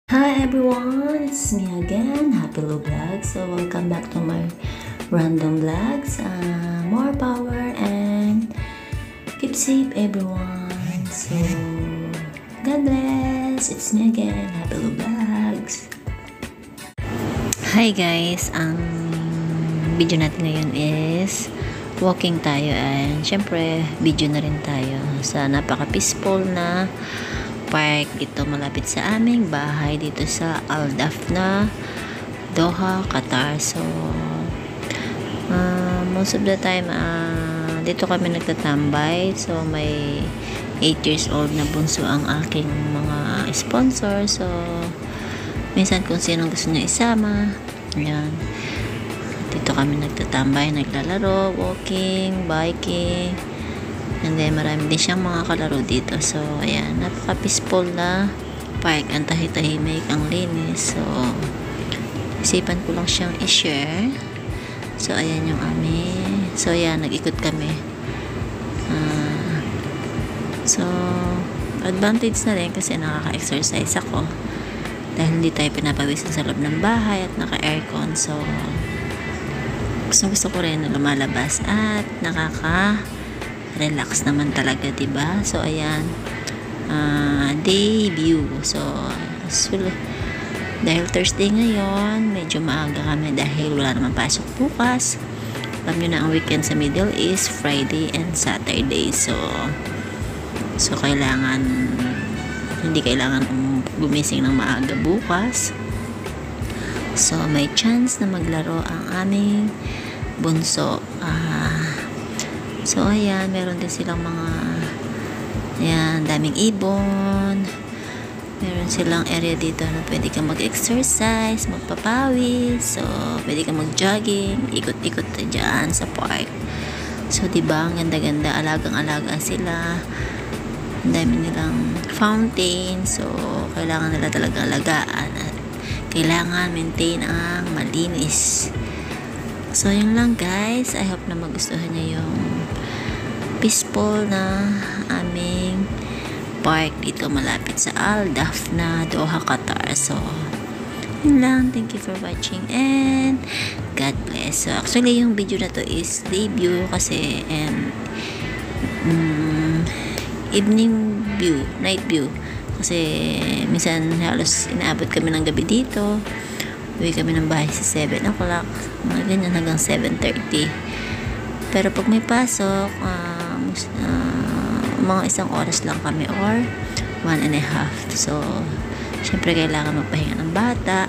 Hi everyone, it's me again, Happy Lou Vlog. So welcome back to my random vlogs. More power and keep safe everyone. So God bless. It's me again, Happy Lou Vlogs. Hi guys, ang video natin ngayon is walking tayo and syempre video na rin tayo sa napaka-peaceful na park dito malapit sa aming bahay dito sa Al Dafna, Doha, Qatar. So most of the time dito kami nagtatambay. So may 8 years old na bunso ang aking mga sponsor. So minsan kung sino gusto niya isama, ayan, dito kami nagtatambay, naglalaro, walking, biking. And then, marami din siyang mga kalaro dito. So, ayan, napaka-peaceful na park. Ang tahimik, ang linis. So, isipan ko lang siyang i-share. So, ayan yung amin. So, ayan, nag-ikot kami. So, advantage na rin kasi nakaka-exercise ako. Dahil hindi tayo pinapawisan sa loob ng bahay at naka-aircon. So, gusto ko rin na lumalabas at relax naman talaga, diba? So ayan, day view. So dahil Thursday ngayon, medyo maaga kami dahil wala naman pasok bukas. Alam nyo na ang weekend sa Middle East, Friday and Saturday. So hindi kailangan gumising ng maaga bukas. So may chance na maglaro ang aming bunso. So, ayan, meron din silang mga, ayan, daming ibon. Meron silang area dito na pwede kang mag-exercise, magpapawis. So, pwede kang mag-jogging, ikot-ikot dyan sa park. So, diba, ang ganda-ganda, alagang-alaga sila. Ang dami nilang fountain. So, kailangan nila talaga alagaan at kailangan maintain ang malinis. So, yun lang guys. I hope na magustuhan niyo yung peaceful na aming park dito malapit sa Al Dafna, Doha, Qatar. So, yun lang. Thank you for watching and God bless. So, actually, yung video na to is debut kasi and evening view, night view. Kasi minsan halos inaabot kami ng gabi dito. Uwi kami ng bahay sa 7 o'clock. Mga ganyan hanggang 7:30. Pero pag may pasok, mga isang oras lang kami or 1.5. So, syempre kailangan magpahinga ng bata.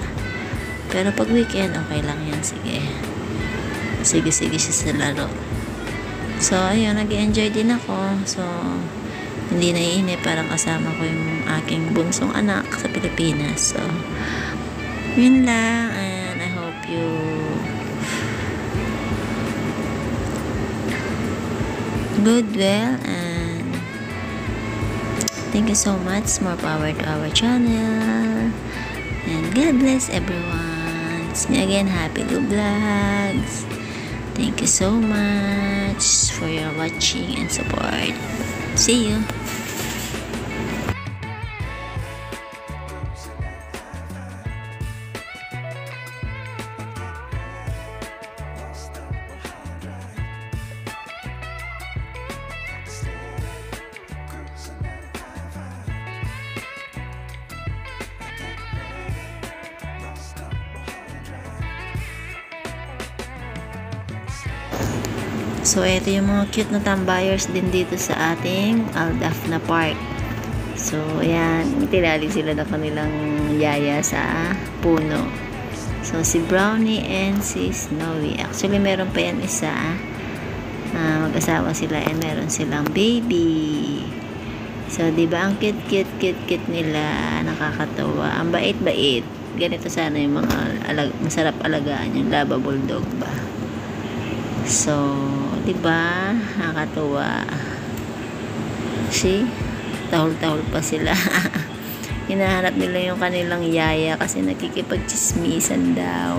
Pero pag weekend, okay lang yan. Sige siya sa laro. So, ayun, nag-enjoy din ako. So, hindi naiinip. Parang kasama ko yung aking bunsong anak sa Pilipinas. So, yun lang. And I hope you good well and thank you so much. More power to our channel and God bless everyone. It's me again, Happy Lou Vlogs. Thank you so much for your watching and support. See you. So, ito yung mga cute na tambayers din dito sa ating Al Dafna Park. So, ayan, tinali sila ng kanilang yaya sa puno. So, si Brownie and si Snowy. Actually, meron pa yan isa. Mag-asawa sila and meron silang baby. So, diba, ang cute nila. Nakakatawa. Ang bait-bait. Ganito sana yung mga masarap alagaan yung Laba Bulldog ba. So, diba? Nakakatuwa. See? Tahol-tahol pa sila. Hinahanap nila yung kanilang yaya kasi nakikipag-chismisan daw.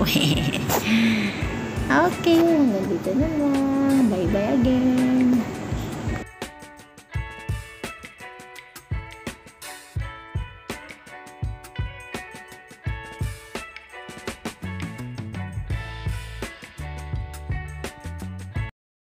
Okay, nandito na lang. Bye-bye again.